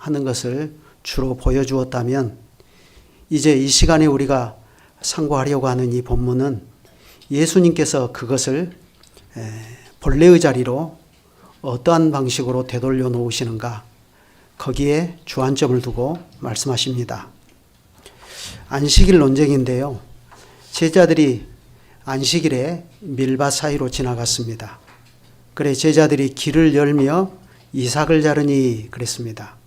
하는 것을 주로 보여주었다면, 이제 이 시간에 우리가 상고하려고 하는 이 본문은 예수님께서 그것을 본래의 자리로 어떠한 방식으로 되돌려 놓으시는가, 거기에 주안점을 두고 말씀하십니다. 안식일 논쟁인데요, 제자들이 안식일에 밀밭 사이로 지나갔습니다. 그래 제자들이 길을 열며 이삭을 자르니 그랬습니다.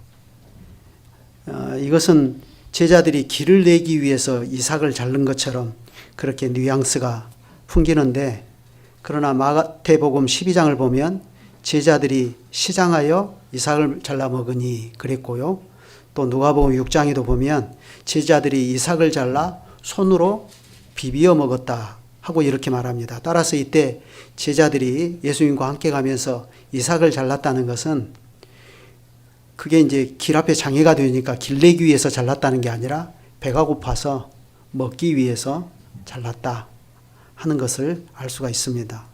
이것은 제자들이 길을 내기 위해서 이삭을 자른 것처럼 그렇게 뉘앙스가 풍기는데, 그러나 마태복음 12장을 보면 제자들이 시장하여 이삭을 잘라 먹으니 그랬고요. 또 누가복음 6장에도 보면 제자들이 이삭을 잘라 손으로 비비어 먹었다 하고 이렇게 말합니다. 따라서 이때 제자들이 예수님과 함께 가면서 이삭을 잘랐다는 것은, 그게 이제 길 앞에 장애가 되니까 길 내기 위해서 잘랐다는 게 아니라 배가 고파서 먹기 위해서 잘랐다 하는 것을 알 수가 있습니다.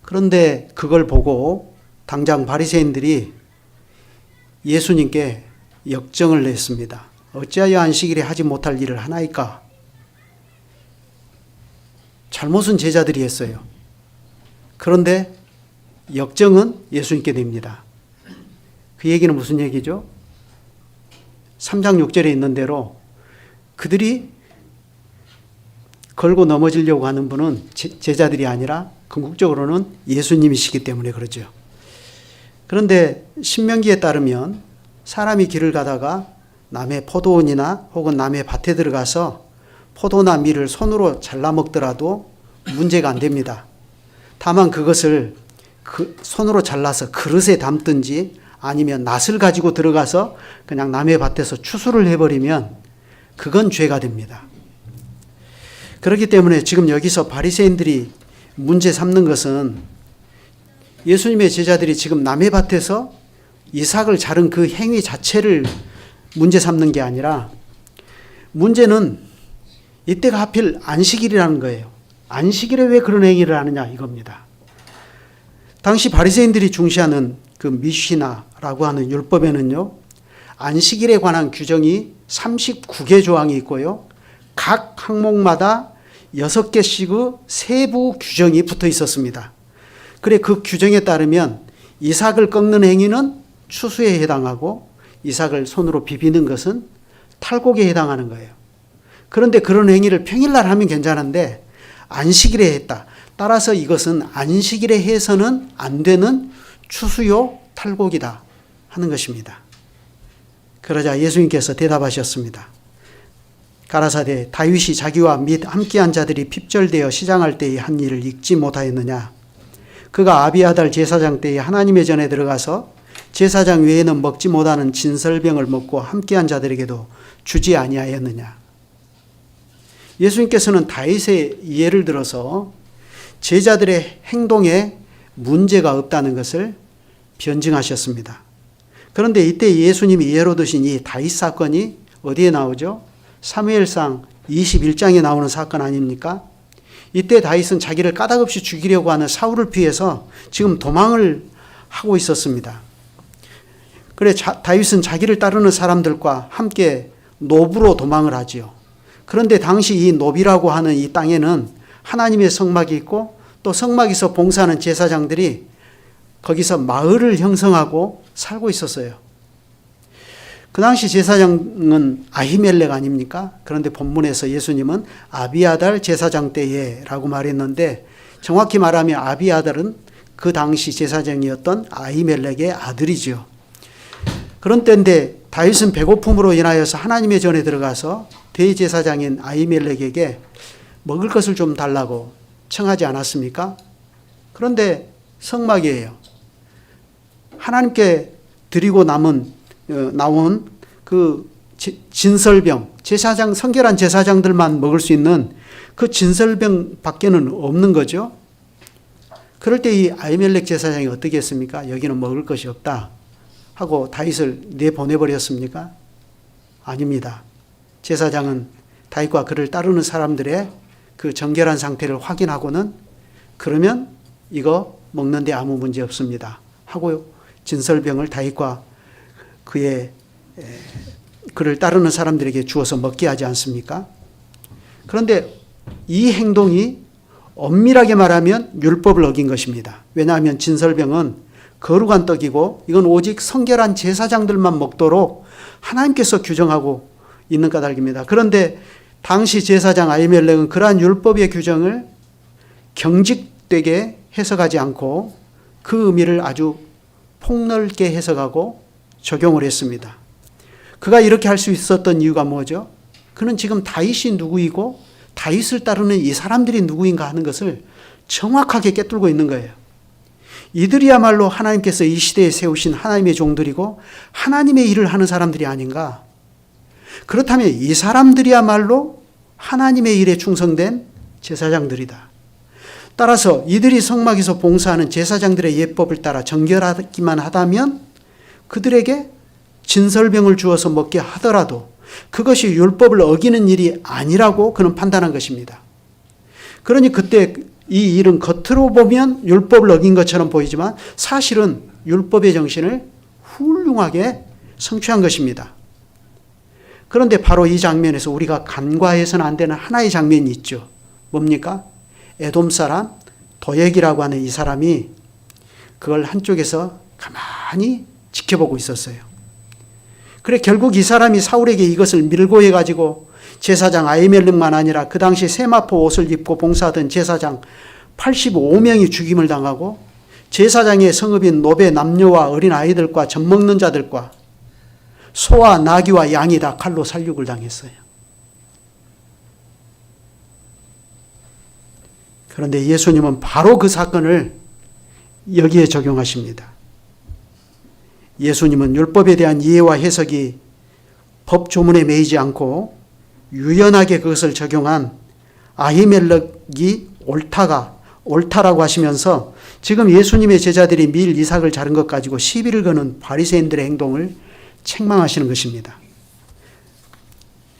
그런데 그걸 보고 당장 바리새인들이 예수님께 역정을 냈습니다. 어찌하여 안식일에 하지 못할 일을 하나이까? 잘못은 제자들이 했어요. 그런데 역정은 예수님께 냅니다. 그 얘기는 무슨 얘기죠? 3장 6절에 있는 대로 그들이 걸고 넘어지려고 하는 분은 제자들이 아니라 궁극적으로는 예수님이시기 때문에 그러죠. 그런데 신명기에 따르면 사람이 길을 가다가 남의 포도원이나 혹은 남의 밭에 들어가서 포도나 밀을 손으로 잘라 먹더라도 문제가 안 됩니다. 다만 그것을 손으로 잘라서 그릇에 담든지 아니면 낫을 가지고 들어가서 그냥 남의 밭에서 추수를 해버리면 그건 죄가 됩니다. 그렇기 때문에 지금 여기서 바리새인들이 문제 삼는 것은, 예수님의 제자들이 지금 남의 밭에서 이삭을 자른 그 행위 자체를 문제 삼는 게 아니라, 문제는 이때가 하필 안식일이라는 거예요. 안식일에 왜 그런 행위를 하느냐 이겁니다. 당시 바리새인들이 중시하는 그 미시나라고 하는 율법에는요, 안식일에 관한 규정이 39개 조항이 있고요, 각 항목마다 6개씩의 세부 규정이 붙어 있었습니다. 그래 그 규정에 따르면 이삭을 꺾는 행위는 추수에 해당하고, 이삭을 손으로 비비는 것은 탈곡에 해당하는 거예요. 그런데 그런 행위를 평일날 하면 괜찮은데 안식일에 했다. 따라서 이것은 안식일에 해서는 안 되는 추수요 탈곡이다 하는 것입니다. 그러자 예수님께서 대답하셨습니다. 가라사대 다윗이 자기와 및 함께한 자들이 핍절되어 시장할 때의 한 일을 읽지 못하였느냐? 그가 아비아달 제사장 때에 하나님의 전에 들어가서 제사장 외에는 먹지 못하는 진설병을 먹고 함께한 자들에게도 주지 아니하였느냐? 예수님께서는 다윗의 예를 들어서 제자들의 행동에 문제가 없다는 것을 변증하셨습니다. 그런데 이때 예수님이 예로 드신 이 다윗 사건이 어디에 나오죠? 사무엘상 21장에 나오는 사건 아닙니까? 이때 다윗은 자기를 까닭없이 죽이려고 하는 사울을 피해서 지금 도망을 하고 있었습니다. 그래 다윗은 자기를 따르는 사람들과 함께 노브로 도망을 하지요. 그런데 당시 이 노비라고 하는 이 땅에는 하나님의 성막이 있고, 또 성막에서 봉사하는 제사장들이 거기서 마을을 형성하고 살고 있었어요. 그 당시 제사장은 아히멜렉 아닙니까? 그런데 본문에서 예수님은 아비아달 제사장 때에 라고 말했는데, 정확히 말하면 아비아달은 그 당시 제사장이었던 아히멜렉의 아들이죠. 그런 때인데 다윗은 배고픔으로 인하여서 하나님의 전에 들어가서 대제사장인 아히멜렉에게 먹을 것을 좀 달라고 청하지 않았습니까? 그런데 성막이에요. 하나님께 드리고 나온 그 진설병, 제사장, 성결한 제사장들만 먹을 수 있는 그 진설병 밖에는 없는 거죠. 그럴 때 이 아히멜렉 제사장이 어떻게 했습니까? 여기는 먹을 것이 없다 하고 다윗을 내보내버렸습니까? 아닙니다. 제사장은 다윗과 그를 따르는 사람들의 그 정결한 상태를 확인하고는, 그러면 이거 먹는데 아무 문제 없습니다 하고 진설병을 다윗과 그를 따르는 사람들에게 주어서 먹게 하지 않습니까? 그런데 이 행동이 엄밀하게 말하면 율법을 어긴 것입니다. 왜냐하면 진설병은 거룩한 떡이고 이건 오직 성결한 제사장들만 먹도록 하나님께서 규정하고 있는 까닭입니다. 그런데 당시 제사장 아히멜렉은 그러한 율법의 규정을 경직되게 해석하지 않고 그 의미를 아주 폭넓게 해석하고 적용을 했습니다. 그가 이렇게 할 수 있었던 이유가 뭐죠? 그는 지금 다윗이 누구이고 다윗을 따르는 이 사람들이 누구인가 하는 것을 정확하게 꿰뚫고 있는 거예요. 이들이야말로 하나님께서 이 시대에 세우신 하나님의 종들이고 하나님의 일을 하는 사람들이 아닌가. 그렇다면 이 사람들이야말로 하나님의 일에 충성된 제사장들이다. 따라서 이들이 성막에서 봉사하는 제사장들의 예법을 따라 정결하기만 하다면 그들에게 진설병을 주어서 먹게 하더라도 그것이 율법을 어기는 일이 아니라고 그는 판단한 것입니다. 그러니 그때 이 일은 겉으로 보면 율법을 어긴 것처럼 보이지만 사실은 율법의 정신을 훌륭하게 성취한 것입니다. 그런데 바로 이 장면에서 우리가 간과해서는 안 되는 하나의 장면이 있죠. 뭡니까? 에돔 사람 도액이라고 하는 이 사람이 그걸 한쪽에서 가만히 지켜보고 있었어요. 그래 결국 이 사람이 사울에게 이것을 밀고 해가지고 제사장 아히멜렉만 아니라 그 당시 세마포 옷을 입고 봉사하던 제사장 85명이 죽임을 당하고 제사장의 성읍인 노베 남녀와 어린 아이들과 젖 먹는 자들과 소와 나귀와 양이 다 칼로 살육을 당했어요. 그런데 예수님은 바로 그 사건을 여기에 적용하십니다. 예수님은 율법에 대한 이해와 해석이 법 조문에 매이지 않고 유연하게 그것을 적용한 아히멜렉이 옳다라고 하시면서 지금 예수님의 제자들이 밀 이삭을 자른 것 가지고 시비를 거는 바리새인들의 행동을 책망하시는 것입니다.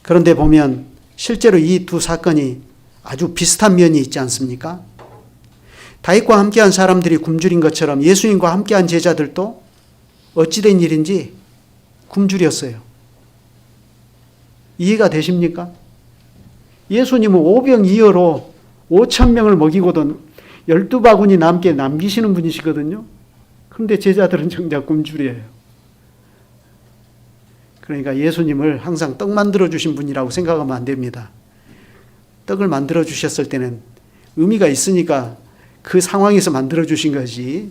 그런데 보면 실제로 이 두 사건이 아주 비슷한 면이 있지 않습니까? 다윗과 함께한 사람들이 굶주린 것처럼 예수님과 함께한 제자들도 어찌된 일인지 굶주렸어요. 이해가 되십니까? 예수님은 오병이어로 5,000명을 먹이고도 12바구니 남게 남기시는 분이시거든요. 그런데 제자들은 정작 굶주려요. 그러니까 예수님을 항상 떡 만들어 주신 분이라고 생각하면 안 됩니다. 떡을 만들어 주셨을 때는 의미가 있으니까 그 상황에서 만들어 주신 것이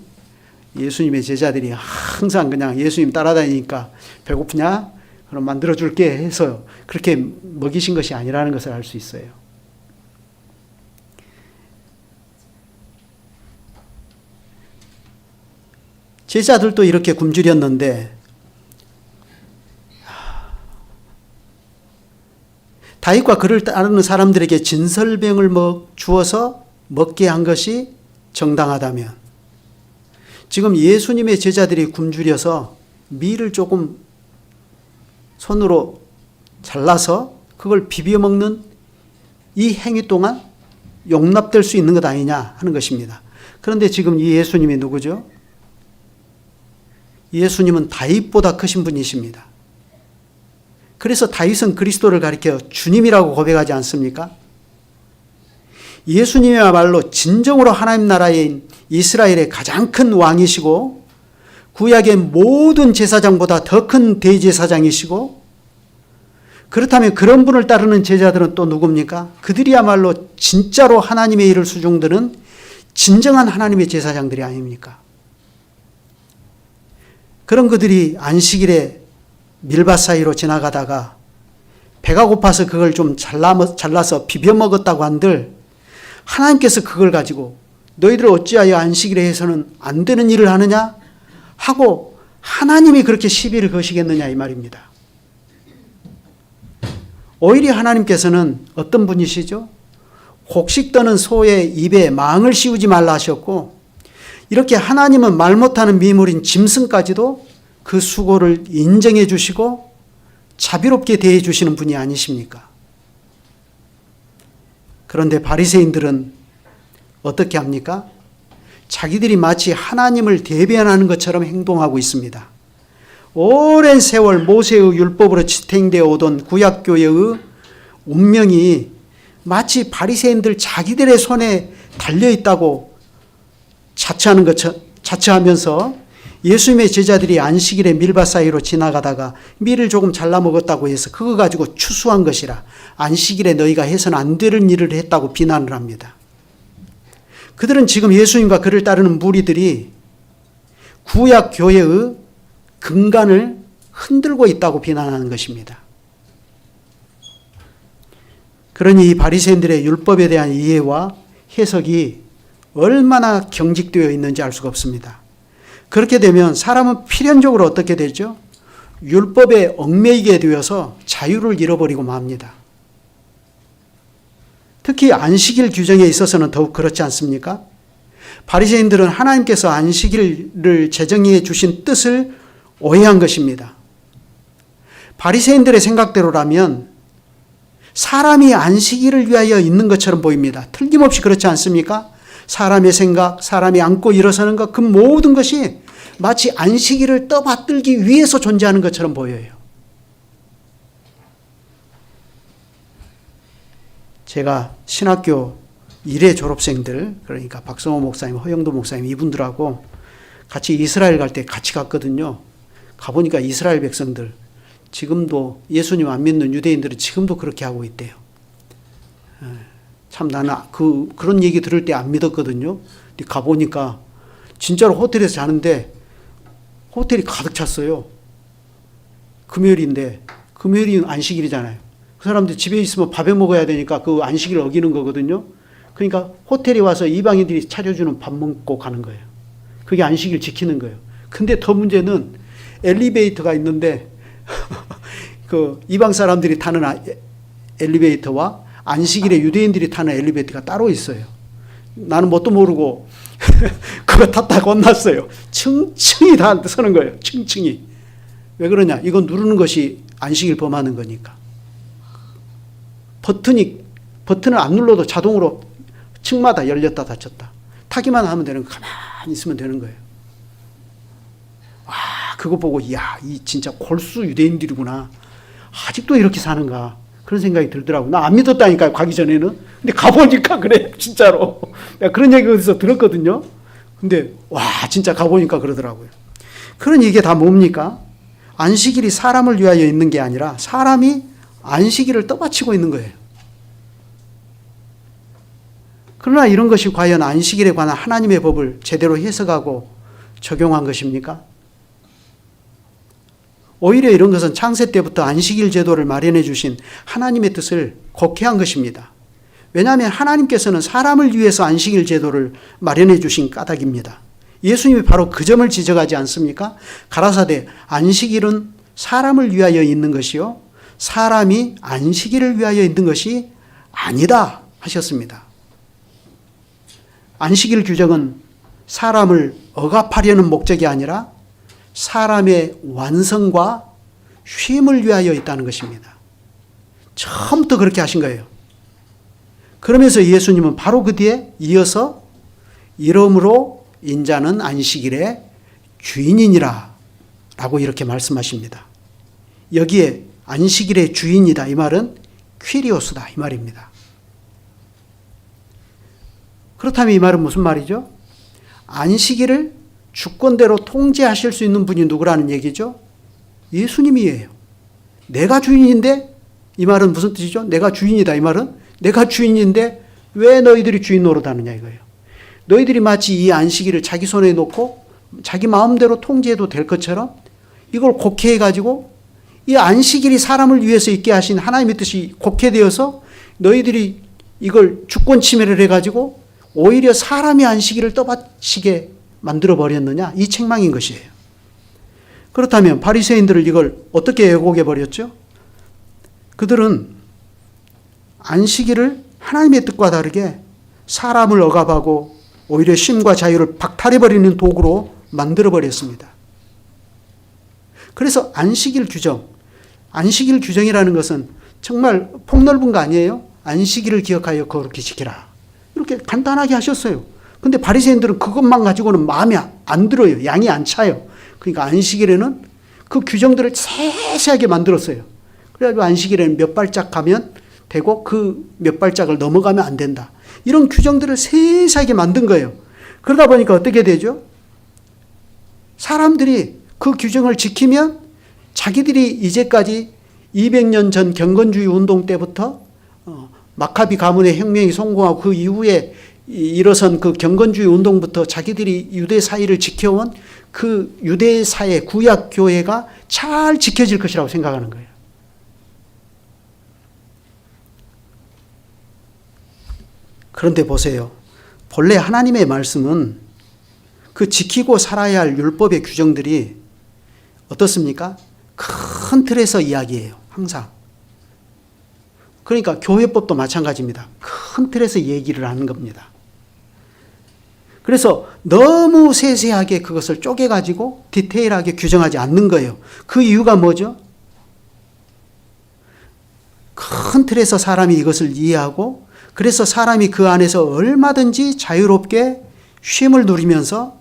예수님의 제자들이 항상 그냥 예수님 따라다니니까 배고프냐? 그럼 만들어 줄게 해서 그렇게 먹이신 것이 아니라는 것을 알 수 있어요. 제자들도 이렇게 굶주렸는데 다윗과 그를 따르는 사람들에게 진설병을 주어서 먹게 한 것이 정당하다면 지금 예수님의 제자들이 굶주려서 밀을 조금 손으로 잘라서 그걸 비벼 먹는 이 행위 동안 용납될 수 있는 것 아니냐 하는 것입니다. 그런데 지금 이 예수님이 누구죠? 예수님은 다윗보다 크신 분이십니다. 그래서 다윗은 그리스도를 가리켜 주님이라고 고백하지 않습니까? 예수님이야말로 진정으로 하나님 나라인 이스라엘의 가장 큰 왕이시고 구약의 모든 제사장보다 더 큰 대제사장이시고 그렇다면 그런 분을 따르는 제자들은 또 누굽니까? 그들이야말로 진짜로 하나님의 일을 수종드는 진정한 하나님의 제사장들이 아닙니까? 그런 그들이 안식일에 밀밭 사이로 지나가다가 배가 고파서 그걸 좀 잘라서 비벼 먹었다고 한들 하나님께서 그걸 가지고 너희들 어찌하여 안식일에 해서는 안 되는 일을 하느냐 하고 하나님이 그렇게 시비를 거시겠느냐 이 말입니다. 오히려 하나님께서는 어떤 분이시죠? 곡식 떠는 소의 입에 망을 씌우지 말라 하셨고 이렇게 하나님은 말 못하는 미물인 짐승까지도 그 수고를 인정해 주시고 자비롭게 대해 주시는 분이 아니십니까? 그런데 바리새인들은 어떻게 합니까? 자기들이 마치 하나님을 대변하는 것처럼 행동하고 있습니다. 오랜 세월 모세의 율법으로 지탱되어 오던 구약교회의 운명이 마치 바리새인들 자기들의 손에 달려있다고 자처하면서 예수님의 제자들이 안식일에 밀밭 사이로 지나가다가 밀을 조금 잘라 먹었다고 해서 그거 가지고 추수한 것이라 안식일에 너희가 해서는 안 되는 일을 했다고 비난을 합니다. 그들은 지금 예수님과 그를 따르는 무리들이 구약 교회의 근간을 흔들고 있다고 비난하는 것입니다. 그러니 이 바리새인들의 율법에 대한 이해와 해석이 얼마나 경직되어 있는지 알 수가 없습니다. 그렇게 되면 사람은 필연적으로 어떻게 되죠? 율법에 얽매이게 되어서 자유를 잃어버리고 맙니다. 특히 안식일 규정에 있어서는 더욱 그렇지 않습니까? 바리새인들은 하나님께서 안식일을 제정해 주신 뜻을 오해한 것입니다. 바리새인들의 생각대로라면 사람이 안식일을 위하여 있는 것처럼 보입니다. 틀림없이 그렇지 않습니까? 사람의 생각, 사람이 앉고 일어서는 것, 그 모든 것이 마치 안식일을 떠받들기 위해서 존재하는 것처럼 보여요. 제가 신학교 1회 졸업생들, 그러니까 박성호 목사님, 허영도 목사님 이분들하고 같이 이스라엘 갈 때 같이 갔거든요. 가보니까 이스라엘 백성들, 지금도 예수님 안 믿는 유대인들은 지금도 그렇게 하고 있대요. 참 나는 그런 얘기 들을 때 안 믿었거든요. 근데 가보니까 진짜로 호텔에서 자는데 호텔이 가득 찼어요. 금요일인데, 금요일이 안식일이잖아요. 그 사람들 집에 있으면 밥에 먹어야 되니까 그 안식일을 어기는 거거든요. 그러니까 호텔에 와서 이방인들이 차려주는 밥 먹고 가는 거예요. 그게 안식일 지키는 거예요. 근데 더 문제는 엘리베이터가 있는데 그 이방 사람들이 타는 엘리베이터와 안식일에 유대인들이 타는 엘리베이터가 따로 있어요. 나는 뭣도 모르고 그거 탔다가 혼났어요. 층층이 다 서는 거예요. 층층이. 왜 그러냐? 이건 누르는 것이 안식일 범하는 거니까. 버튼을 안 눌러도 자동으로 층마다 열렸다 닫혔다. 타기만 하면 되는 거, 가만히 있으면 되는 거예요. 와, 그거 보고 이야, 이 진짜 골수 유대인들이구나. 아직도 이렇게 사는가. 그런 생각이 들더라고. 나 안 믿었다니까요, 가기 전에는. 근데 가보니까 그래, 진짜로. 내가 그런 얘기 어디서 들었거든요. 근데 와, 진짜 가보니까 그러더라고요. 그러니 이게 다 뭡니까? 안식일이 사람을 위하여 있는 게 아니라 사람이 안식일을 떠받치고 있는 거예요. 그러나 이런 것이 과연 안식일에 관한 하나님의 법을 제대로 해석하고 적용한 것입니까? 오히려 이런 것은 창세 때부터 안식일 제도를 마련해 주신 하나님의 뜻을 곡해한 것입니다. 왜냐하면 하나님께서는 사람을 위해서 안식일 제도를 마련해 주신 까닭입니다. 예수님이 바로 그 점을 지적하지 않습니까? 가라사대 안식일은 사람을 위하여 있는 것이요 사람이 안식일을 위하여 있는 것이 아니다 하셨습니다. 안식일 규정은 사람을 억압하려는 목적이 아니라 사람의 완성과 쉼을 위하여 있다는 것입니다. 처음부터 그렇게 하신 거예요. 그러면서 예수님은 바로 그 뒤에 이어서 이러므로 인자는 안식일의 주인이니라 라고 이렇게 말씀하십니다. 여기에 안식일의 주인이다 이 말은 퀴리오스다 이 말입니다. 그렇다면 이 말은 무슨 말이죠? 안식일을 주권대로 통제하실 수 있는 분이 누구라는 얘기죠? 예수님이에요. 내가 주인인데 이 말은 무슨 뜻이죠? 내가 주인이다 이 말은 내가 주인인데 왜 너희들이 주인 노릇하느냐 이거예요. 너희들이 마치 이 안식일을 자기 손에 놓고 자기 마음대로 통제해도 될 것처럼 이걸 곡해해가지고 이 안식일이 사람을 위해서 있게 하신 하나님의 뜻이 곡해되어서 너희들이 이걸 주권 침해를 해가지고 오히려 사람이 안식일을 떠받치게 만들어버렸느냐 이 책망인 것이에요. 그렇다면 바리새인들을 이걸 어떻게 왜곡해 버렸죠? 그들은 안식일을 하나님의 뜻과 다르게 사람을 억압하고 오히려 쉼과 자유를 박탈해버리는 도구로 만들어버렸습니다. 그래서 안식일 규정이라는 것은 정말 폭넓은 거 아니에요? 안식일을 기억하여 거룩히 지키라. 이렇게 간단하게 하셨어요. 근데 바리새인들은 그것만 가지고는 마음에 안 들어요. 양이 안 차요. 그러니까 안식일에는 그 규정들을 세세하게 만들었어요. 그래가지고 안식일에는 몇 발짝 가면 되고 그 몇 발짝을 넘어가면 안 된다. 이런 규정들을 세세하게 만든 거예요. 그러다 보니까 어떻게 되죠? 사람들이 그 규정을 지키면 자기들이 이제까지 200년 전 경건주의 운동 때부터 마카비 가문의 혁명이 성공하고 그 이후에 일어선 그 경건주의 운동부터 자기들이 유대 사회를 지켜온 그 유대 사회 구약 교회가 잘 지켜질 것이라고 생각하는 거예요. 그런데 보세요. 본래 하나님의 말씀은 그 지키고 살아야 할 율법의 규정들이 어떻습니까? 큰 틀에서 이야기해요. 항상. 그러니까 교회법도 마찬가지입니다. 큰 틀에서 얘기를 하는 겁니다. 그래서 너무 세세하게 그것을 쪼개가지고 디테일하게 규정하지 않는 거예요. 그 이유가 뭐죠? 큰 틀에서 사람이 이것을 이해하고 그래서 사람이 그 안에서 얼마든지 자유롭게 쉼을 누리면서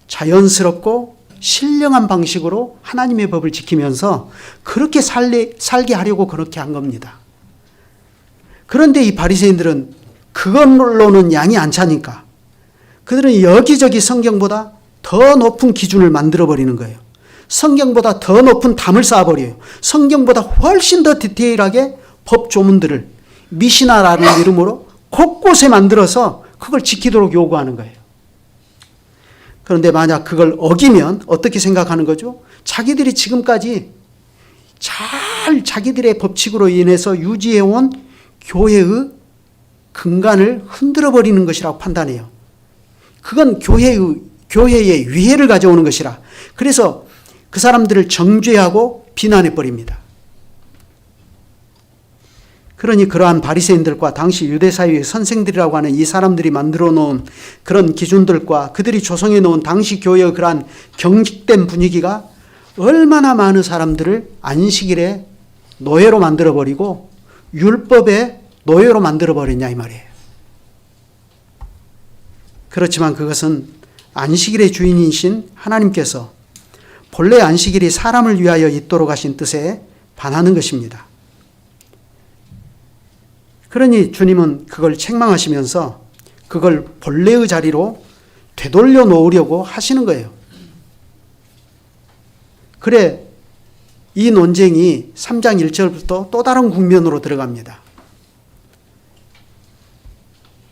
자연스럽고 신령한 방식으로 하나님의 법을 지키면서 그렇게 살게 하려고 그렇게 한 겁니다. 그런데 이 바리새인들은 그걸로는 양이 안 차니까 그들은 여기저기 성경보다 더 높은 기준을 만들어버리는 거예요. 성경보다 더 높은 담을 쌓아버려요. 성경보다 훨씬 더 디테일하게 법 조문들을 미시나라는 이름으로 곳곳에 만들어서 그걸 지키도록 요구하는 거예요. 그런데 만약 그걸 어기면 어떻게 생각하는 거죠? 자기들이 지금까지 잘 자기들의 법칙으로 인해서 유지해온 교회의 근간을 흔들어버리는 것이라고 판단해요. 그건 교회의 위해를 가져오는 것이라. 그래서 그 사람들을 정죄하고 비난해버립니다. 그러니 그러한 바리새인들과 당시 유대사회의 선생들이라고 하는 이 사람들이 만들어 놓은 그런 기준들과 그들이 조성해 놓은 당시 교회의 그러한 경직된 분위기가 얼마나 많은 사람들을 안식일에 노예로 만들어버리고 율법의 노예로 만들어버렸냐 이 말이에요. 그렇지만 그것은 안식일의 주인이신 하나님께서 본래 안식일이 사람을 위하여 있도록 하신 뜻에 반하는 것입니다. 그러니 주님은 그걸 책망하시면서 그걸 본래의 자리로 되돌려 놓으려고 하시는 거예요. 그래, 이 논쟁이 3장 1절부터 또 다른 국면으로 들어갑니다.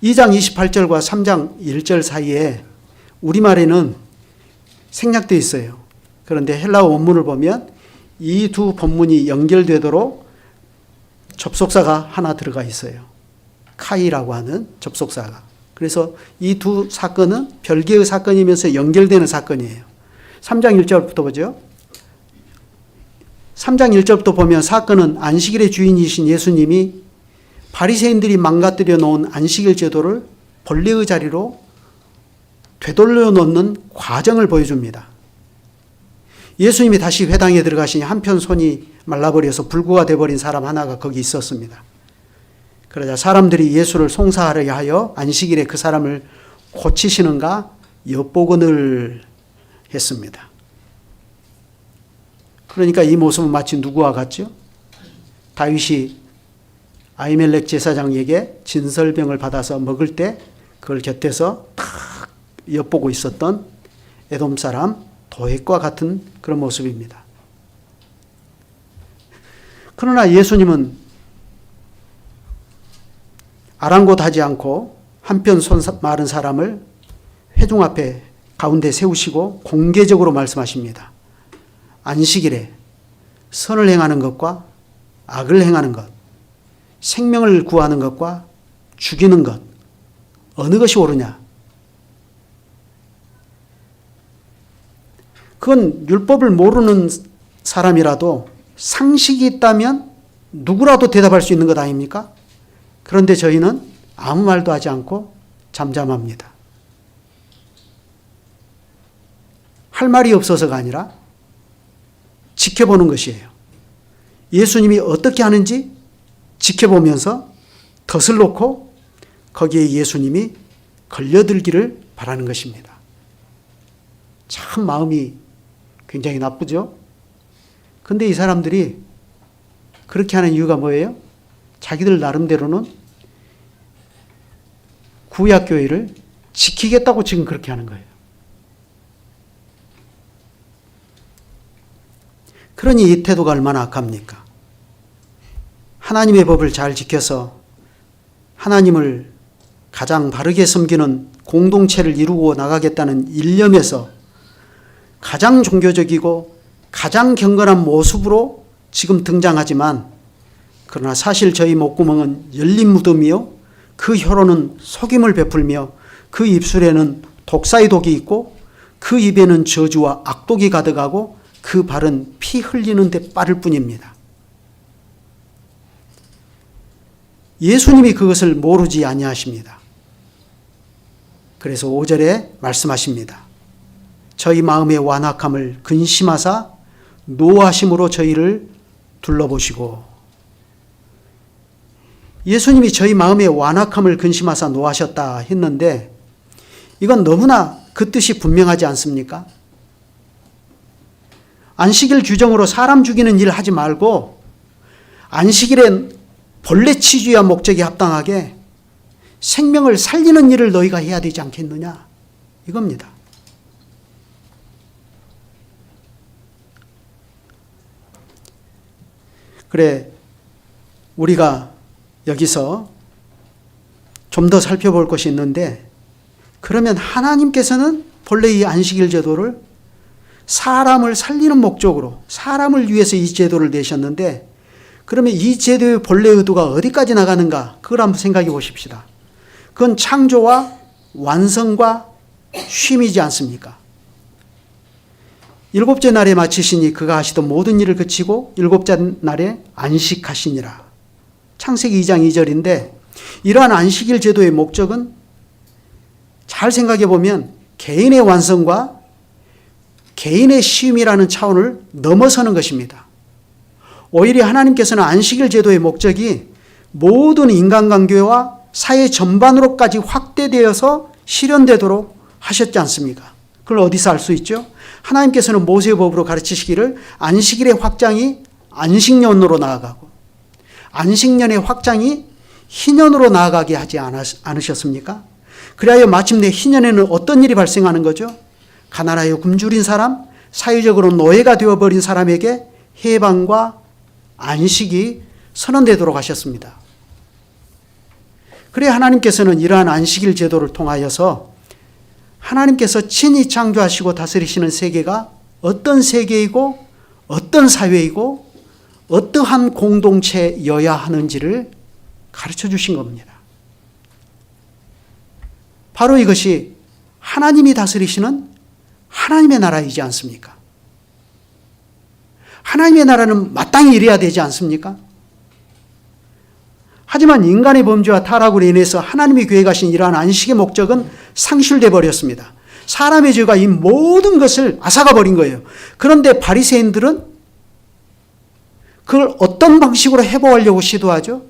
2장 28절과 3장 1절 사이에 우리말에는 생략되어 있어요. 그런데 헬라어 원문을 보면 이 두 본문이 연결되도록 접속사가 하나 들어가 있어요. 카이라고 하는 접속사가. 그래서 이 두 사건은 별개의 사건이면서 연결되는 사건이에요. 3장 1절부터 보죠. 3장 1절부터 보면 사건은 안식일의 주인이신 예수님이 바리새인들이 망가뜨려 놓은 안식일 제도를 본래의 자리로 되돌려 놓는 과정을 보여줍니다. 예수님이 다시 회당에 들어가시니 한편 손이 말라버려서 불구가 되어버린 사람 하나가 거기 있었습니다. 그러자 사람들이 예수를 송사하려 하여 안식일에 그 사람을 고치시는가 엿보거늘 했습니다. 그러니까 이 모습은 마치 누구와 같죠? 다윗이 아히멜렉 제사장에게 진설병을 받아서 먹을 때 그걸 곁에서 탁 엿보고 있었던 에돔 사람 도액과 같은 그런 모습입니다. 그러나 예수님은 아랑곳하지 않고 한편 손 마른 사람을 회중 앞에 가운데 세우시고 공개적으로 말씀하십니다. 안식일에 선을 행하는 것과 악을 행하는 것, 생명을 구하는 것과 죽이는 것, 어느 것이 옳으냐? 그건 율법을 모르는 사람이라도 상식이 있다면 누구라도 대답할 수 있는 것 아닙니까? 그런데 저희는 아무 말도 하지 않고 잠잠합니다. 할 말이 없어서가 아니라 지켜보는 것이에요. 예수님이 어떻게 하는지 지켜보면서 덫을 놓고 거기에 예수님이 걸려들기를 바라는 것입니다. 참 마음이 굉장히 나쁘죠? 근데 이 사람들이 그렇게 하는 이유가 뭐예요? 자기들 나름대로는 구약교회를 지키겠다고 지금 그렇게 하는 거예요. 그러니 이 태도가 얼마나 악합니까? 하나님의 법을 잘 지켜서 하나님을 가장 바르게 섬기는 공동체를 이루고 나가겠다는 일념에서 가장 종교적이고 가장 경건한 모습으로 지금 등장하지만, 그러나 사실 저희 목구멍은 열린 무덤이요, 그 혀로는 속임을 베풀며 그 입술에는 독사의 독이 있고 그 입에는 저주와 악독이 가득하고 그 발은 피 흘리는 데 빠를 뿐입니다. 예수님이 그것을 모르지 아니하십니다. 그래서 5절에 말씀하십니다. 저희 마음의 완악함을 근심하사 노하심으로 저희를 둘러보시고, 예수님이 저희 마음의 완악함을 근심하사 노하셨다 했는데 이건 너무나 그 뜻이 분명하지 않습니까? 안식일 규정으로 사람 죽이는 일 하지 말고 안식일엔 본래 취지와 목적에 합당하게 생명을 살리는 일을 너희가 해야 되지 않겠느냐, 이겁니다. 그래, 우리가 여기서 좀 더 살펴볼 것이 있는데, 그러면 하나님께서는 본래 이 안식일 제도를 사람을 살리는 목적으로, 사람을 위해서 이 제도를 내셨는데, 그러면 이 제도의 본래 의도가 어디까지 나가는가, 그걸 한번 생각해 보십시다. 그건 창조와 완성과 쉼이지 않습니까? 일곱째 날에 마치시니 그가 하시던 모든 일을 그치고 일곱째 날에 안식하시니라. 창세기 2장 2절인데, 이러한 안식일 제도의 목적은 잘 생각해 보면 개인의 완성과 개인의 쉼이라는 차원을 넘어서는 것입니다. 오히려 하나님께서는 안식일 제도의 목적이 모든 인간관계와 사회 전반으로까지 확대되어서 실현되도록 하셨지 않습니까? 그걸 어디서 알 수 있죠? 하나님께서는 모세의 법으로 가르치시기를 안식일의 확장이 안식년으로 나아가고 안식년의 확장이 희년으로 나아가게 하지 않으셨습니까? 그리하여 마침내 희년에는 어떤 일이 발생하는 거죠? 가난하여 굶주린 사람, 사회적으로 노예가 되어버린 사람에게 해방과 안식이 선언되도록 하셨습니다. 그래 하나님께서는 이러한 안식일 제도를 통하여서 하나님께서 친히 창조하시고 다스리시는 세계가 어떤 세계이고 어떤 사회이고 어떠한 공동체여야 하는지를 가르쳐 주신 겁니다. 바로 이것이 하나님이 다스리시는 하나님의 나라이지 않습니까? 하나님의 나라는 마땅히 이래야 되지 않습니까? 하지만 인간의 범죄와 타락으로 인해서 하나님이 계획하신 이러한 안식의 목적은 상실돼 버렸습니다. 사람의 죄가 이 모든 것을 앗아가 버린 거예요. 그런데 바리새인들은 그걸 어떤 방식으로 회복하려고 시도하죠?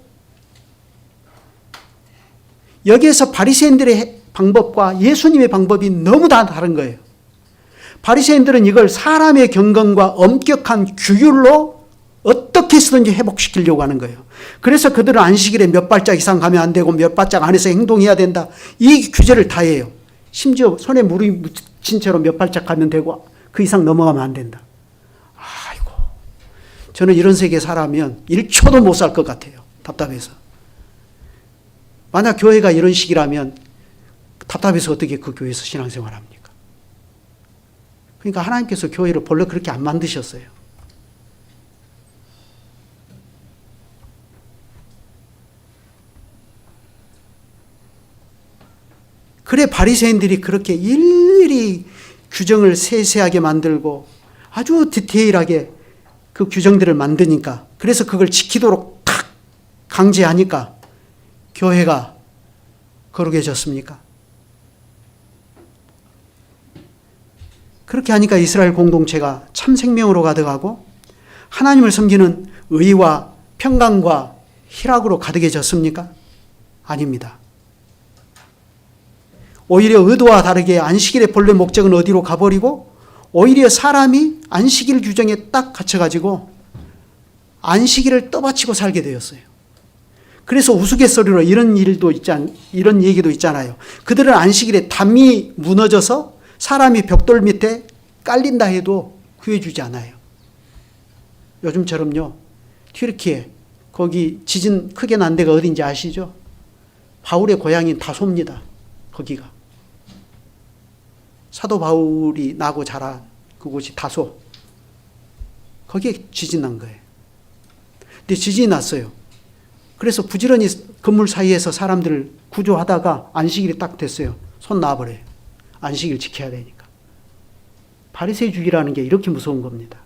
여기에서 바리새인들의 방법과 예수님의 방법이 너무 다 다른 거예요. 바리새인들은 이걸 사람의 경건과 엄격한 규율로 어떻게 해서든지 회복시키려고 하는 거예요. 그래서 그들은 안식일에 몇 발짝 이상 가면 안 되고 몇 발짝 안에서 행동해야 된다, 이 규제를 다 해요. 심지어 손에 물이 묻힌 채로 몇 발짝 가면 되고 그 이상 넘어가면 안 된다. 아이고, 저는 이런 세계에 살아면 1초도 못 살 것 같아요. 답답해서. 만약 교회가 이런 식이라면 답답해서 어떻게 그 교회에서 신앙생활 합니까? 그러니까 하나님께서 교회를 본래 그렇게 안 만드셨어요. 그래 바리새인들이 그렇게 일일이 규정을 세세하게 만들고 아주 디테일하게 그 규정들을 만드니까, 그래서 그걸 지키도록 탁 강제하니까 교회가 거룩해졌습니까? 그렇게 하니까 이스라엘 공동체가 참 생명으로 가득하고 하나님을 섬기는 의와 평강과 희락으로 가득해졌습니까? 아닙니다. 오히려 의도와 다르게 안식일의 본래 목적은 어디로 가버리고 오히려 사람이 안식일 규정에 딱 갇혀가지고 안식일을 떠받치고 살게 되었어요. 그래서 우스갯소리로 이런 얘기도 있잖아요. 그들은 안식일에 담이 무너져서 사람이 벽돌 밑에 깔린다 해도 구해주지 않아요. 요즘처럼요. 튀르키예 거기 지진 크게 난 데가 어딘지 아시죠? 바울의 고향인 다소입니다. 거기가. 사도 바울이 나고 자란 그곳이 다소. 거기에 지진 난 거예요. 근데 지진이 났어요. 그래서 부지런히 건물 사이에서 사람들을 구조하다가 안식일이 딱 됐어요. 손 놔버려요. 안식일 지켜야 되니까. 바리새주의라는 게 이렇게 무서운 겁니다.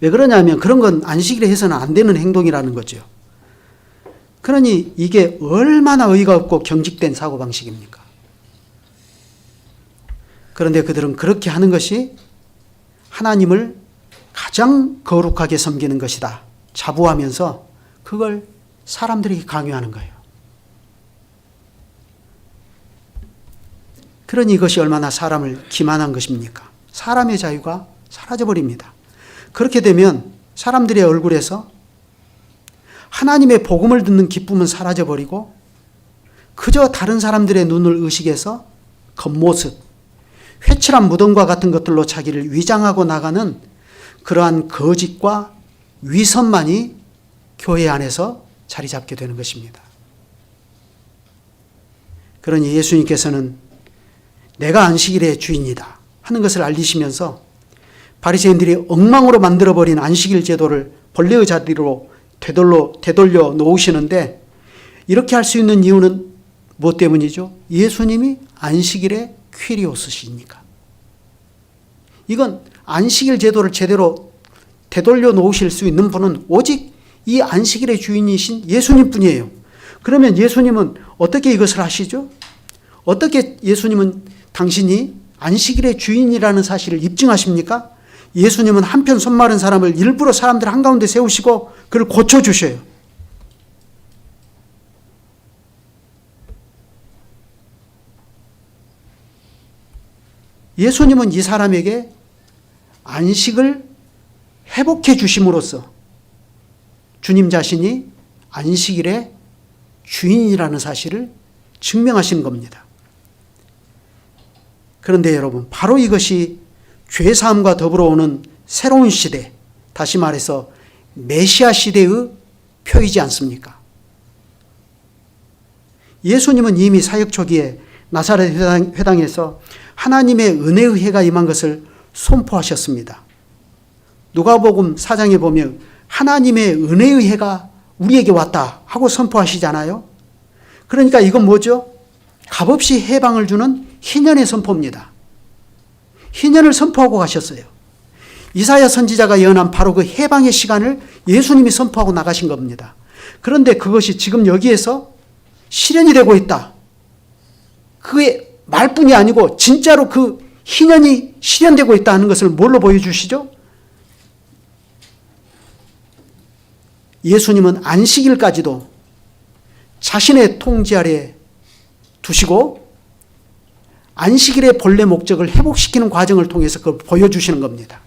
왜 그러냐면 그런 건 안식일에 해서는 안 되는 행동이라는 거죠. 그러니 이게 얼마나 어이가 없고 경직된 사고방식입니까? 그런데 그들은 그렇게 하는 것이 하나님을 가장 거룩하게 섬기는 것이다. 자부하면서 그걸 사람들에게 강요하는 거예요. 그러니 이것이 얼마나 사람을 기만한 것입니까? 사람의 자유가 사라져버립니다. 그렇게 되면 사람들의 얼굴에서 하나님의 복음을 듣는 기쁨은 사라져버리고 그저 다른 사람들의 눈을 의식해서 겉모습, 회칠한 무덤과 같은 것들로 자기를 위장하고 나가는 그러한 거짓과 위선만이 교회 안에서 자리 잡게 되는 것입니다. 그러니 예수님께서는 내가 안식일의 주인이다 하는 것을 알리시면서 바리새인들이 엉망으로 만들어버린 안식일 제도를 본래의 자리로 되돌려 놓으시는데 이렇게 할 수 있는 이유는 무엇 때문이죠? 예수님이 안식일의 퀴리오스시니까. 이건 안식일 제도를 제대로 되돌려 놓으실 수 있는 분은 오직 이 안식일의 주인이신 예수님 뿐이에요. 그러면 예수님은 어떻게 이것을 하시죠? 어떻게 예수님은 당신이 안식일의 주인이라는 사실을 입증하십니까? 예수님은 한편 손 마른 사람을 일부러 사람들 한가운데 세우시고 그를 고쳐주셔요. 예수님은 이 사람에게 안식을 회복해 주심으로써 주님 자신이 안식일의 주인이라는 사실을 증명하시는 겁니다. 그런데 여러분, 바로 이것이 죄사함과 더불어 오는 새로운 시대, 다시 말해서 메시아 시대의 표이지 않습니까? 예수님은 이미 사역 초기에 나사렛 회당에서 하나님의 은혜의 해가 임한 것을 선포하셨습니다. 누가복음 4장에 보면 하나님의 은혜의 해가 우리에게 왔다 하고 선포하시잖아요. 그러니까 이건 뭐죠? 값없이 해방을 주는 희년의 선포입니다. 희년을 선포하고 가셨어요. 이사야 선지자가 예언한 바로 그 해방의 시간을 예수님이 선포하고 나가신 겁니다. 그런데 그것이 지금 여기에서 실현이 되고 있다. 그게 말뿐이 아니고 진짜로 그 희년이 실현되고 있다는 것을 뭘로 보여주시죠? 예수님은 안식일까지도 자신의 통치 아래 두시고 안식일의 본래 목적을 회복시키는 과정을 통해서 그걸 보여주시는 겁니다.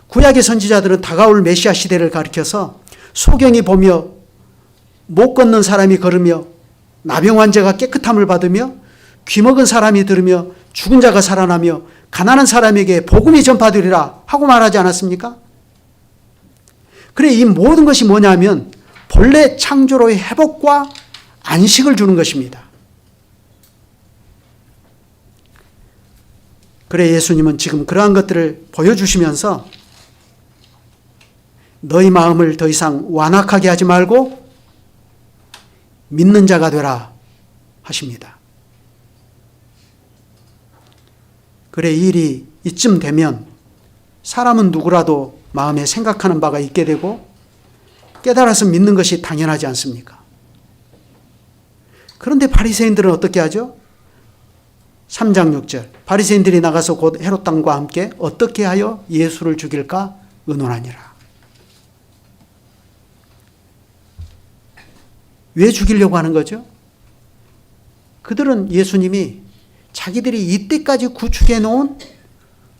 구약의 선지자들은 다가올 메시아 시대를 가리켜서 소경이 보며 못 걷는 사람이 걸으며 나병 환자가 깨끗함을 받으며 귀먹은 사람이 들으며 죽은 자가 살아나며 가난한 사람에게 복음이 전파되리라 하고 말하지 않았습니까? 그래, 이 모든 것이 뭐냐면 본래 창조로의 회복과 안식을 주는 것입니다. 그래, 예수님은 지금 그러한 것들을 보여주시면서 너희 마음을 더 이상 완악하게 하지 말고 믿는 자가 되라 하십니다. 그래, 이 일이 이쯤 되면 사람은 누구라도 마음에 생각하는 바가 있게 되고 깨달아서 믿는 것이 당연하지 않습니까? 그런데 바리새인들은 어떻게 하죠? 3장 6절 바리새인들이 나가서 곧 헤롯 왕과 함께 어떻게 하여 예수를 죽일까 의논하니라. 왜 죽이려고 하는 거죠? 그들은 예수님이 자기들이 이때까지 구축해 놓은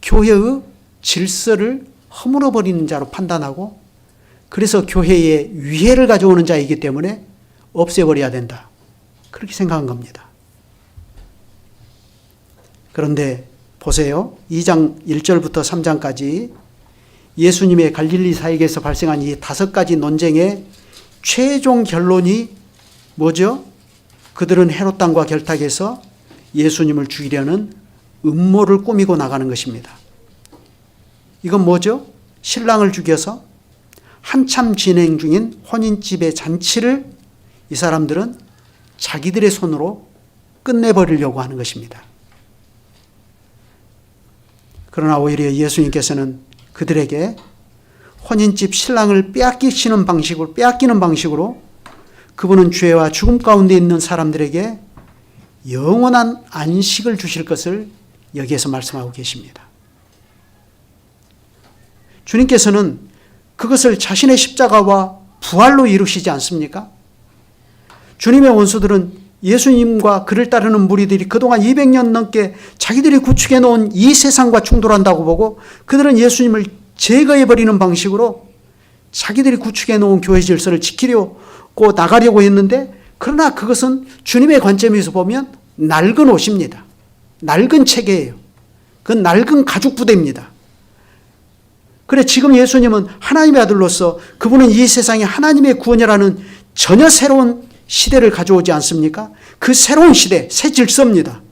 교회의 질서를 허물어버리는 자로 판단하고, 그래서 교회에 위해를 가져오는 자이기 때문에 없애버려야 된다, 그렇게 생각한 겁니다. 그런데 보세요. 2장 1절부터 3장까지 예수님의 갈릴리 사역에서 발생한 이 5가지 논쟁의 최종 결론이 뭐죠? 그들은 헤롯 왕과 결탁해서 예수님을 죽이려는 음모를 꾸미고 나가는 것입니다. 이건 뭐죠? 신랑을 죽여서 한참 진행 중인 혼인집의 잔치를 이 사람들은 자기들의 손으로 끝내버리려고 하는 것입니다. 그러나 오히려 예수님께서는 그들에게 혼인집 신랑을 빼앗기는 방식으로 그분은 죄와 죽음 가운데 있는 사람들에게 영원한 안식을 주실 것을 여기에서 말씀하고 계십니다. 주님께서는 그것을 자신의 십자가와 부활로 이루시지 않습니까? 주님의 원수들은 예수님과 그를 따르는 무리들이 그동안 200년 넘게 자기들이 구축해 놓은 이 세상과 충돌한다고 보고 그들은 예수님을 제거해버리는 방식으로 자기들이 구축해 놓은 교회 질서를 지키려고 나가려고 했는데, 그러나 그것은 주님의 관점에서 보면 낡은 옷입니다. 낡은 체계예요. 그건 낡은 가죽 부대입니다. 그래, 지금 예수님은 하나님의 아들로서 그분은 이 세상에 하나님의 구원이라는 전혀 새로운 시대를 가져오지 않습니까? 그 새로운 시대, 새 질서입니다.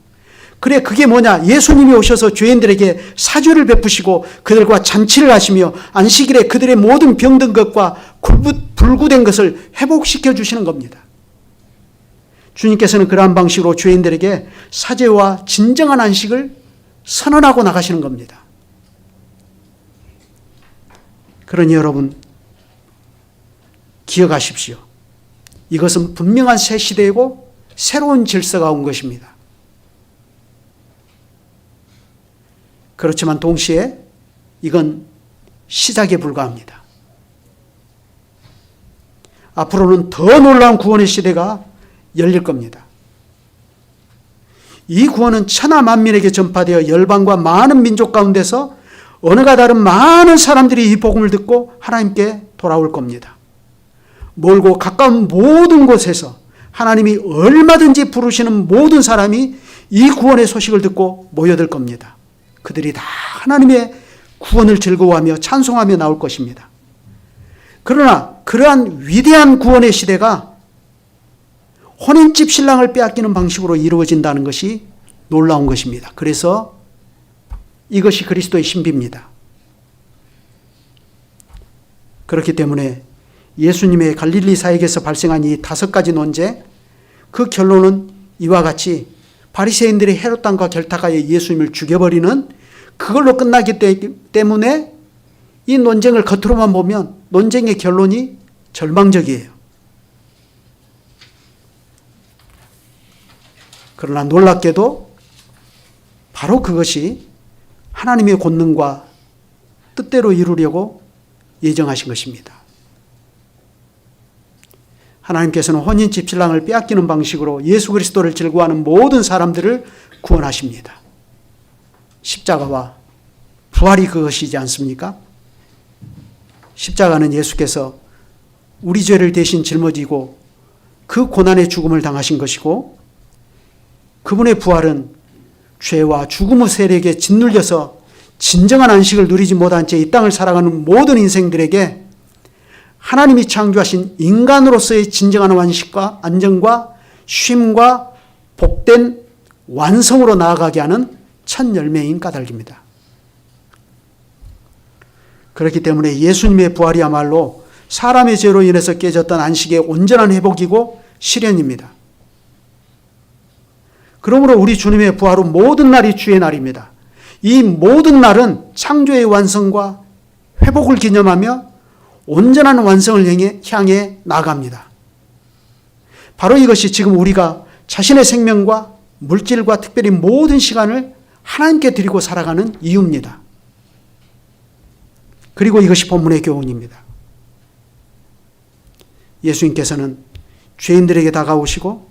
그래, 그게 뭐냐? 예수님이 오셔서 죄인들에게 사죄를 베푸시고 그들과 잔치를 하시며 안식일에 그들의 모든 병든 것과 불구된 것을 회복시켜 주시는 겁니다. 주님께서는 그러한 방식으로 죄인들에게 사죄와 진정한 안식을 선언하고 나가시는 겁니다. 그러니 여러분, 기억하십시오. 이것은 분명한 새 시대이고 새로운 질서가 온 것입니다. 그렇지만 동시에 이건 시작에 불과합니다. 앞으로는 더 놀라운 구원의 시대가 열릴 겁니다. 이 구원은 천하 만민에게 전파되어 열방과 많은 민족 가운데서 언어가 다른 많은 사람들이 이 복음을 듣고 하나님께 돌아올 겁니다. 멀고 가까운 모든 곳에서 하나님이 얼마든지 부르시는 모든 사람이 이 구원의 소식을 듣고 모여들 겁니다. 그들이 다 하나님의 구원을 즐거워하며 찬송하며 나올 것입니다. 그러나 그러한 위대한 구원의 시대가 혼인집 신랑을 빼앗기는 방식으로 이루어진다는 것이 놀라운 것입니다. 그래서 이것이 그리스도의 신비입니다. 그렇기 때문에 예수님의 갈릴리 사역에서 발생한 이 5가지 논쟁, 그 결론은 이와 같이 바리새인들의 헤롯 왕과 결탁하여 예수님을 죽여버리는 그걸로 끝나기 때문에 이 논쟁을 겉으로만 보면 논쟁의 결론이 절망적이에요. 그러나 놀랍게도 바로 그것이 하나님의 권능과 뜻대로 이루려고 예정하신 것입니다. 하나님께서는 혼인집 신랑을 빼앗기는 방식으로 예수 그리스도를 즐거워하는 모든 사람들을 구원하십니다. 십자가와 부활이 그것이지 않습니까? 십자가는 예수께서 우리 죄를 대신 짊어지고 그 고난의 죽음을 당하신 것이고, 그분의 부활은 죄와 죽음의 세력에 짓눌려서 진정한 안식을 누리지 못한 채 이 땅을 살아가는 모든 인생들에게 하나님이 창조하신 인간으로서의 진정한 안식과 안정과 쉼과 복된 완성으로 나아가게 하는 첫 열매인 까닭입니다. 그렇기 때문에 예수님의 부활이야말로 사람의 죄로 인해서 깨졌던 안식의 온전한 회복이고 실현입니다. 그러므로 우리 주님의 부활은 모든 날이 주의 날입니다. 이 모든 날은 창조의 완성과 회복을 기념하며 온전한 완성을 향해 나아갑니다. 바로 이것이 지금 우리가 자신의 생명과 물질과 특별히 모든 시간을 하나님께 드리고 살아가는 이유입니다. 그리고 이것이 본문의 교훈입니다. 예수님께서는 죄인들에게 다가오시고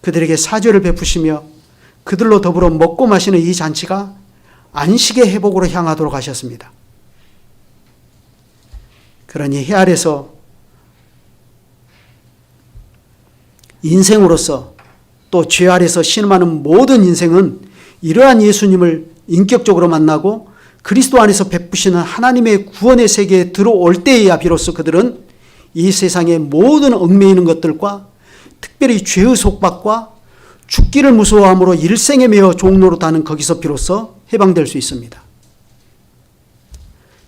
그들에게 사죄를 베푸시며 그들로 더불어 먹고 마시는 이 잔치가 안식의 회복으로 향하도록 하셨습니다. 그러니 해 아래서 인생으로서 또 죄 아래서 신음하는 모든 인생은 이러한 예수님을 인격적으로 만나고 그리스도 안에서 베푸시는 하나님의 구원의 세계에 들어올 때에야 비로소 그들은 이 세상의 모든 얽매이는 것들과 특별히 죄의 속박과 죽기를 무서워함으로 일생에 매여 종노릇하는 거기서 비로소 해방될 수 있습니다.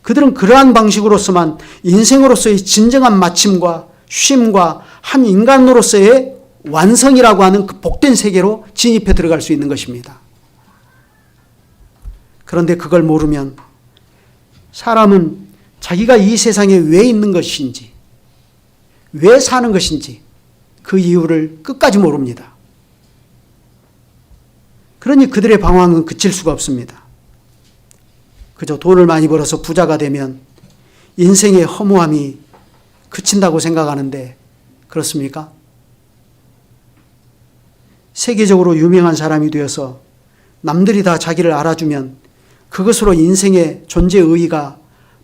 그들은 그러한 방식으로서만 인생으로서의 진정한 마침과 쉼과 한 인간으로서의 완성이라고 하는 그 복된 세계로 진입해 들어갈 수 있는 것입니다. 그런데 그걸 모르면 사람은 자기가 이 세상에 왜 있는 것인지, 왜 사는 것인지 그 이유를 끝까지 모릅니다. 그러니 그들의 방황은 그칠 수가 없습니다. 그저 돈을 많이 벌어서 부자가 되면 인생의 허무함이 그친다고 생각하는데 그렇습니까? 세계적으로 유명한 사람이 되어서 남들이 다 자기를 알아주면 그것으로 인생의 존재 의의가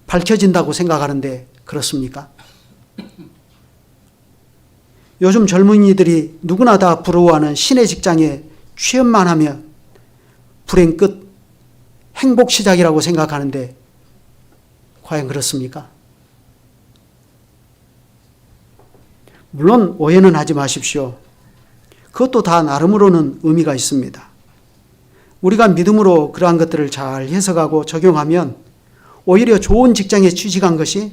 밝혀진다고 생각하는데 그렇습니까? 요즘 젊은이들이 누구나 다 부러워하는 신의 직장에 취업만 하면 불행 끝, 행복 시작이라고 생각하는데 과연 그렇습니까? 물론 오해는 하지 마십시오. 그것도 다 나름으로는 의미가 있습니다. 우리가 믿음으로 그러한 것들을 잘 해석하고 적용하면 오히려 좋은 직장에 취직한 것이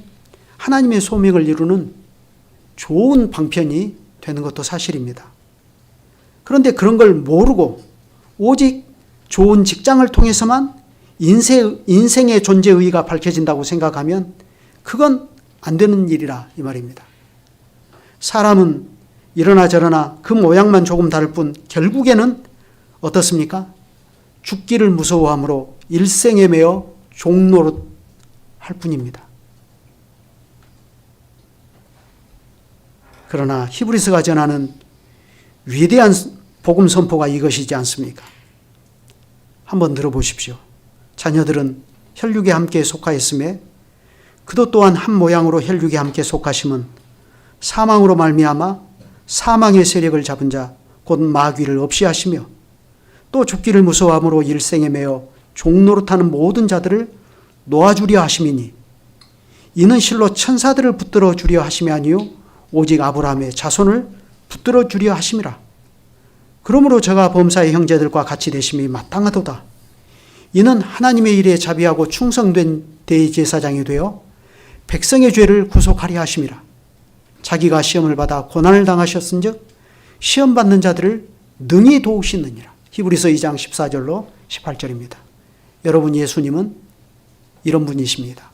하나님의 소명을 이루는 좋은 방편이 되는 것도 사실입니다. 그런데 그런 걸 모르고 오직 좋은 직장을 통해서만 인생의 존재 의의가 밝혀진다고 생각하면 그건 안 되는 일이라 이 말입니다. 사람은 이러나 저러나 그 모양만 조금 다를 뿐 결국에는 어떻습니까? 죽기를 무서워함으로 일생에 매여 종노릇 할 뿐입니다. 그러나 히브리서가 전하는 위대한 복음 선포가 이것이지 않습니까? 한번 들어보십시오. 자녀들은 혈육에 함께 속하였음에 그도 또한 한 모양으로 혈육에 함께 속하심은 사망으로 말미암아 사망의 세력을 잡은 자 곧 마귀를 없이 하시며 또 죽기를 무서워함으로 일생에 매여 종노릇하는 모든 자들을 놓아주려 하심이니 이는 실로 천사들을 붙들어 주려 하심이 아니요 오직 아브라함의 자손을 붙들어 주려 하심이라. 그러므로 저가 범사의 형제들과 같이 되심이 마땅하도다. 이는 하나님의 일에 자비하고 충성된 대제사장이 되어 백성의 죄를 구속하려 하심이라. 자기가 시험을 받아 고난을 당하셨은즉 시험 받는 자들을 능히 도우시느니라. 히브리서 2장 14절로 18절입니다. 여러분, 예수님은 이런 분이십니다.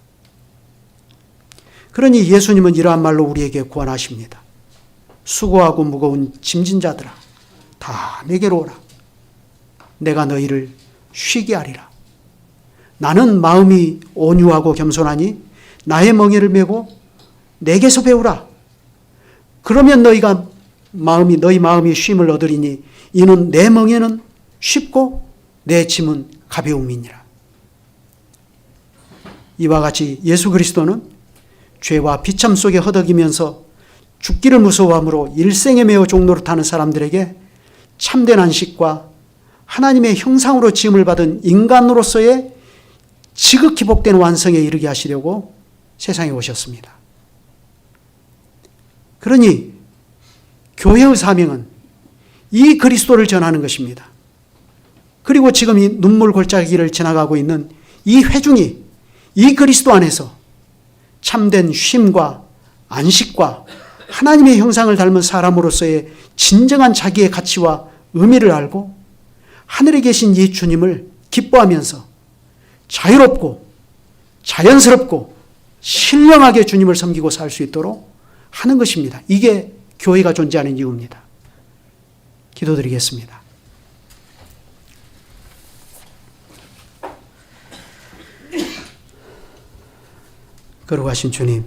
그러니 예수님은 이러한 말로 우리에게 구원하십니다. 수고하고 무거운 짐진 자들아 다 내게로 오라. 내가 너희를 쉬게 하리라. 나는 마음이 온유하고 겸손하니 나의 멍에를 메고 내게서 배우라. 그러면 너희 마음이 쉼을 얻으리니 이는 내 멍에는 쉽고 내 짐은 가벼움이니라. 이와 같이 예수 그리스도는 죄와 비참 속에 허덕이면서 죽기를 무서워함으로 일생에 매어 종노릇하는 사람들에게 참된 안식과 하나님의 형상으로 지음을 받은 인간으로서의 지극히 복된 완성에 이르게 하시려고 세상에 오셨습니다. 그러니 교회의 사명은 이 그리스도를 전하는 것입니다. 그리고 지금 이 눈물 골짜기를 지나가고 있는 이 회중이 이 그리스도 안에서 참된 쉼과 안식과 하나님의 형상을 닮은 사람으로서의 진정한 자기의 가치와 의미를 알고 하늘에 계신 이 주님을 기뻐하면서 자유롭고 자연스럽고 신령하게 주님을 섬기고 살 수 있도록 하는 것입니다. 이게 교회가 존재하는 이유입니다. 기도드리겠습니다. 거룩하신 주님,